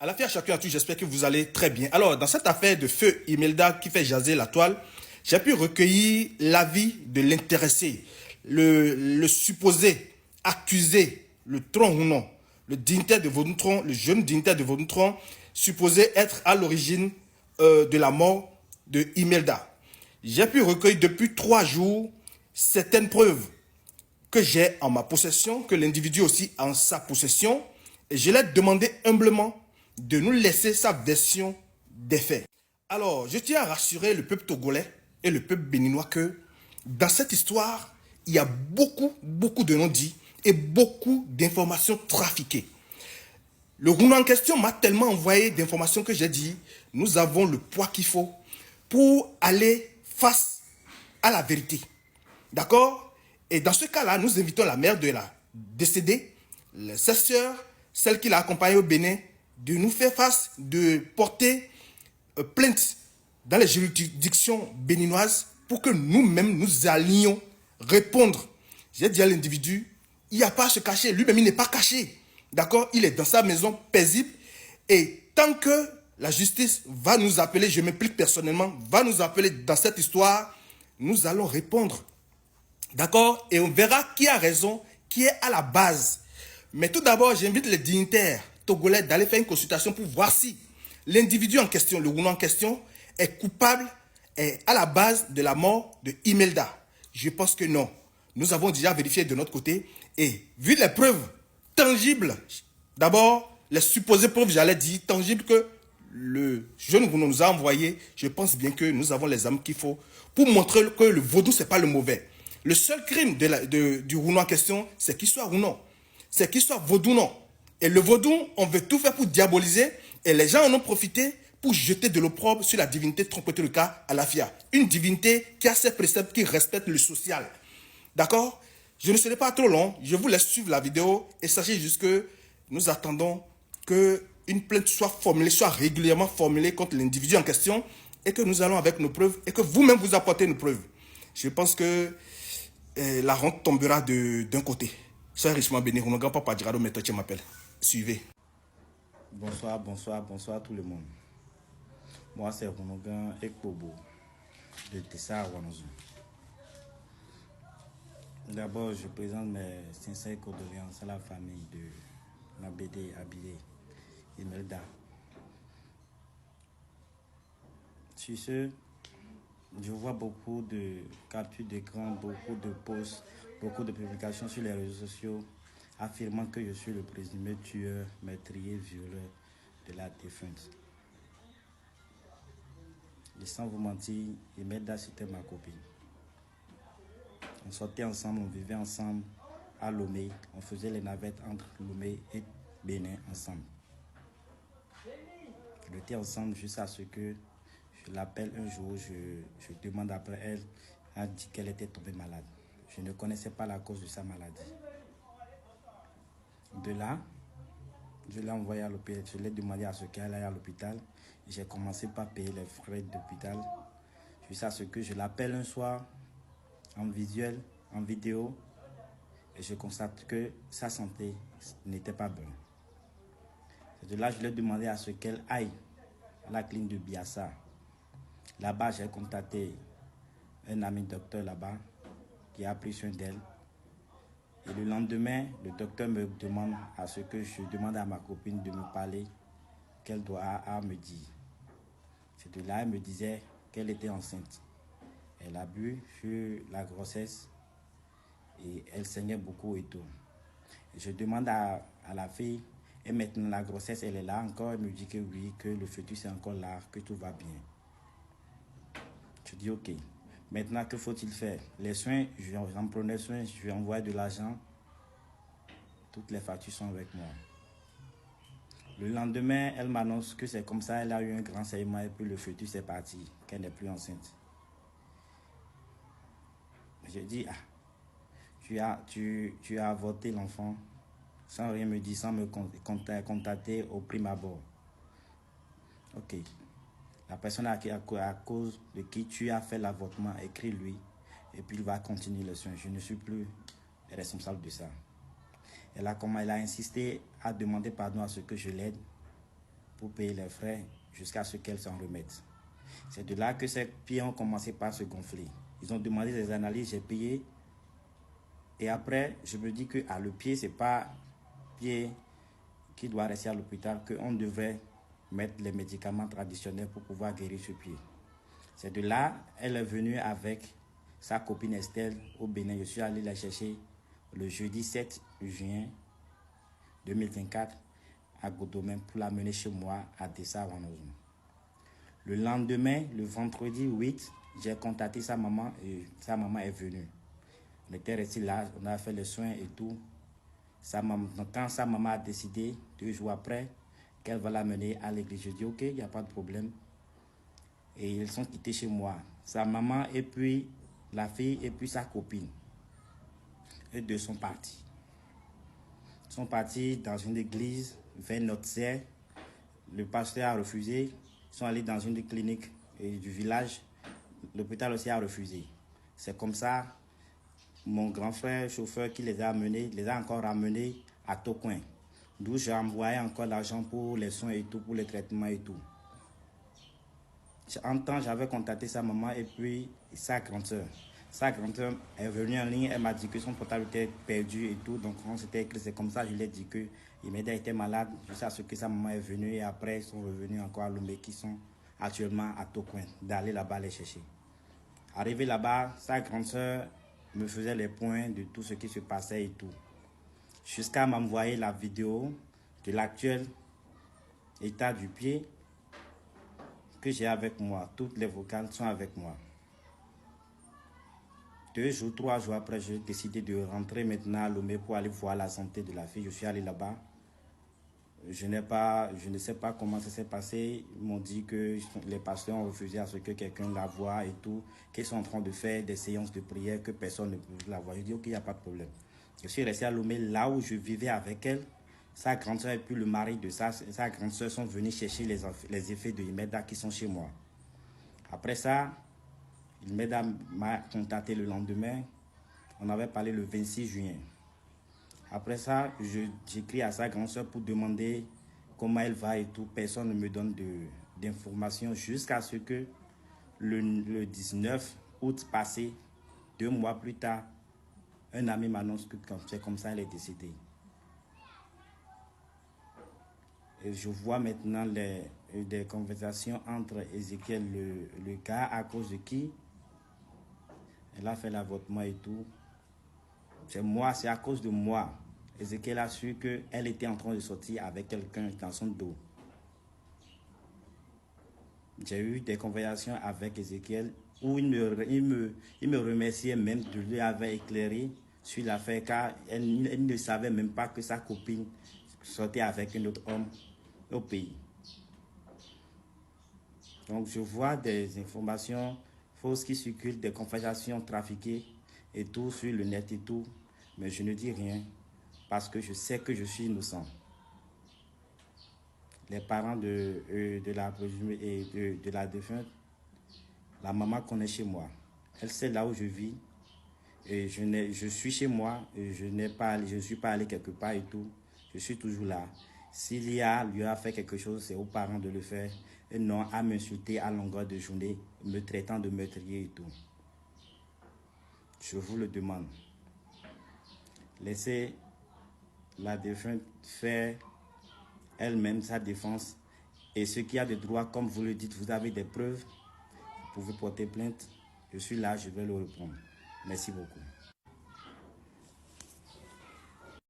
À la fin, chacun à tous, j'espère que vous allez très bien. Alors, dans cette affaire de feu Imelda qui fait jaser la toile, j'ai pu recueillir l'avis de l'intéressé, le supposé, accusé, le tronc ou non, le dignitaire de Vaudountron, le jeune dignitaire de Vaudountron, supposé être à l'origine de la mort de Imelda. J'ai pu recueillir depuis 3 jours certaines preuves que j'ai en ma possession, que l'individu aussi en sa possession, et je l'ai demandé humblement de nous laisser sa version des faits. Alors, je tiens à rassurer le peuple togolais et le peuple béninois que dans cette histoire, il y a beaucoup de non-dits et beaucoup d'informations trafiquées. Le Rounou en question m'a tellement envoyé d'informations que j'ai dit, nous avons le poids qu'il faut pour aller face à la vérité. D'accord? Et dans ce cas-là, nous invitons la mère de la décédée, sa sœur, celle qui l'a accompagnée au Bénin, de nous faire face, de porter plainte dans les juridictions béninoises pour que nous-mêmes nous allions répondre. J'ai dit à l'individu, il n'y a pas à se cacher. Lui-même, il n'est pas caché. D'accord? Il est dans sa maison paisible. Et tant que la justice va nous appeler, je m'implique personnellement, va nous appeler dans cette histoire, nous allons répondre. D'accord? Et on verra qui a raison, qui est à la base. Mais tout d'abord, j'invite les dignitaires togolais d'aller faire une consultation pour voir si l'individu en question, le Rounou en question, est coupable, est à la base de la mort de Imelda. Je pense que non. Nous avons déjà vérifié de notre côté. Et vu les preuves tangibles, d'abord, les supposées preuves, j'allais dire, tangibles que le jeune Rounou nous a envoyé, je pense bien que nous avons les armes qu'il faut pour montrer que le vaudou, ce n'est pas le mauvais. Le seul crime du Rounou en question, c'est qu'il soit Rounou. C'est qu'il soit vaudou, non. Et le vaudou, on veut tout faire pour diaboliser. Et les gens en ont profité pour jeter de l'opprobre sur la divinité Trompeter-le-Cas Alafia. Une divinité qui a ses préceptes, qui respecte le social. D'accord? Je ne serai pas trop long. Je vous laisse suivre la vidéo. Et sachez juste que nous attendons qu'une plainte soit formulée, soit régulièrement formulée contre l'individu en question. Et que nous allons avec nos preuves. Et que vous-même vous apportez nos preuves. Je pense que la honte tombera d'un côté. Soyez richement béni. Rounou Papa Dirado Méthode m'appelle. Suivez. Bonsoir tout le monde. Moi c'est Rounou Ekpobo de Tessa Wanozou. D'abord, je présente mes sincères condoléances à la famille de Mabédé Abidé Imelda. Sur ce, je vois beaucoup de captures d'écran, beaucoup de posts, beaucoup de publications sur les réseaux sociaux affirmant que je suis le présumé tueur, meurtrier, violeur de la défunte. Et sans vous mentir, Imelda c'était ma copine. On sortait ensemble, on vivait ensemble à Lomé, on faisait les navettes entre Lomé et Bénin ensemble. On était ensemble jusqu'à ce que je l'appelle un jour, je demande après elle, elle a dit qu'elle était tombée malade. Je ne connaissais pas la cause de sa maladie. De là, je l'ai envoyée à l'hôpital, je l'ai demandé à ce qu'elle aille à l'hôpital. J'ai commencé par payer les frais d'hôpital jusqu'à ce que je l'appelle un soir en visuel, en vidéo, et je constate que sa santé n'était pas bonne. C'est de là que je lui ai demandé à ce qu'elle aille à la clinique de Biassa. Là-bas, j'ai contacté un ami docteur là-bas qui a pris soin d'elle. Et le lendemain, le docteur me demande à ce que je demande à ma copine de me parler, qu'elle doit me dire. C'est de là qu'elle me disait qu'elle était enceinte. Elle a bu sur la grossesse et elle saignait beaucoup et tout. Et je demande à la fille, et maintenant la grossesse elle est là encore, elle me dit que oui, que le fœtus est encore là, que tout va bien. Je dis ok. Maintenant, que faut-il faire? Les soins, j'en prenais soin, je lui envoie de l'argent. Toutes les factures sont avec moi. Le lendemain, elle m'annonce que c'est comme ça, elle a eu un grand saignement et puis le fœtus est parti, qu'elle n'est plus enceinte. Je dis, tu as avorté l'enfant sans rien me dire, sans me contacter au prime abord. Ok. La personne à cause de qui tu as fait l'avortement, écris-lui et puis il va continuer les soins. Je ne suis plus responsable de ça. Elle a insisté à demander pardon à ce que je l'aide pour payer les frais jusqu'à ce qu'elle s'en remette. C'est de là que ces pieds ont commencé par se gonfler. Ils ont demandé des analyses, j'ai payé. Et après, je me dis que le pied, ce n'est pas pied qui doit rester à l'hôpital, qu'on devrait mettre les médicaments traditionnels pour pouvoir guérir ce pied. C'est de là, elle est venue avec sa copine Estelle au Bénin. Je suis allé la chercher le jeudi 7 juin 2024 à Godomène pour l'amener chez moi à Dessart-Vanouzou. Le lendemain, le vendredi 8, j'ai contacté sa maman et sa maman est venue. On était restés là, on a fait les soins et tout. Quand sa maman a décidé, 2 jours après, qu'elle va l'amener à l'église, je dis ok, il n'y a pas de problème. Et ils sont quittés chez moi. Sa maman et puis la fille et puis sa copine. Eux deux sont partis. Ils sont partis dans une église vers Notzer. Le pasteur a refusé. Ils sont allés dans une clinique du village. L'hôpital aussi a refusé. C'est comme ça, mon grand frère chauffeur qui les a amenés, les a encore ramenés à Tocoin. D'où j'ai envoyé encore l'argent pour les soins et tout, pour les traitements et tout. En temps, j'avais contacté sa maman et puis sa grande soeur. Sa grande soeur est venue en ligne, elle m'a dit que son portable était perdu et tout. Donc on s'était écrit, c'est comme ça, je lui ai dit que Imelda était malade, jusqu'à ce que sa maman est venue et après ils sont revenus encore à Lomé qui sont actuellement à Tocoin, d'aller là-bas les chercher. Arrivé là-bas, sa grande soeur me faisait les points de tout ce qui se passait et tout. Jusqu'à m'envoyer la vidéo de l'actuel état du pied que j'ai avec moi. Toutes les vocales sont avec moi. 2 jours, 3 jours après, j'ai décidé de rentrer maintenant à Lomé pour aller voir la santé de la fille. Je suis allé là-bas. Je ne sais pas comment ça s'est passé. Ils m'ont dit que les pasteurs ont refusé à ce que quelqu'un la voie et tout, qu'ils sont en train de faire des séances de prière, que personne ne peut la voir. Je dis ok, il n'y a pas de problème. Je suis resté à Lomé, là où je vivais avec elle. Sa grande soeur et puis le mari de sa grande soeur sont venus chercher les effets de Imelda qui sont chez moi. Après ça, Imelda m'a contacté le lendemain. On avait parlé le 26 juin. Après ça, j'écris à sa grande soeur pour demander comment elle va et tout. Personne ne me donne d'informations jusqu'à ce que le 19 août passé, 2 mois plus tard, un ami m'annonce que c'est comme ça elle est décédée. Et je vois maintenant des conversations entre Ézéchiel, le gars à cause de qui elle a fait l'avortement et tout. C'est à cause de moi. Ézéchiel a su qu'elle était en train de sortir avec quelqu'un dans son dos. J'ai eu des conversations avec Ézéchiel où il me remerciait même de lui avoir éclairé sur l'affaire car elle ne savait même pas que sa copine sortait avec un autre homme au pays. Donc je vois des informations fausses qui circulent, des conversations trafiquées et tout sur le net et tout, mais je ne dis rien parce que je sais que je suis innocent. Les parents de la défunte, la maman connaît chez moi. Elle sait là où je vis et je suis chez moi et je ne suis pas allé quelque part et tout. Je suis toujours là. S'il lui a fait quelque chose, c'est aux parents de le faire et non à m'insulter à longueur de journée, me traitant de meurtrier et tout. Je vous le demande. Laissez la défunte faire elle-même sa défense. Et ce qui a de droit, comme vous le dites, vous avez des preuves, vous pouvez porter plainte. Je suis là, je vais le reprendre. Merci beaucoup.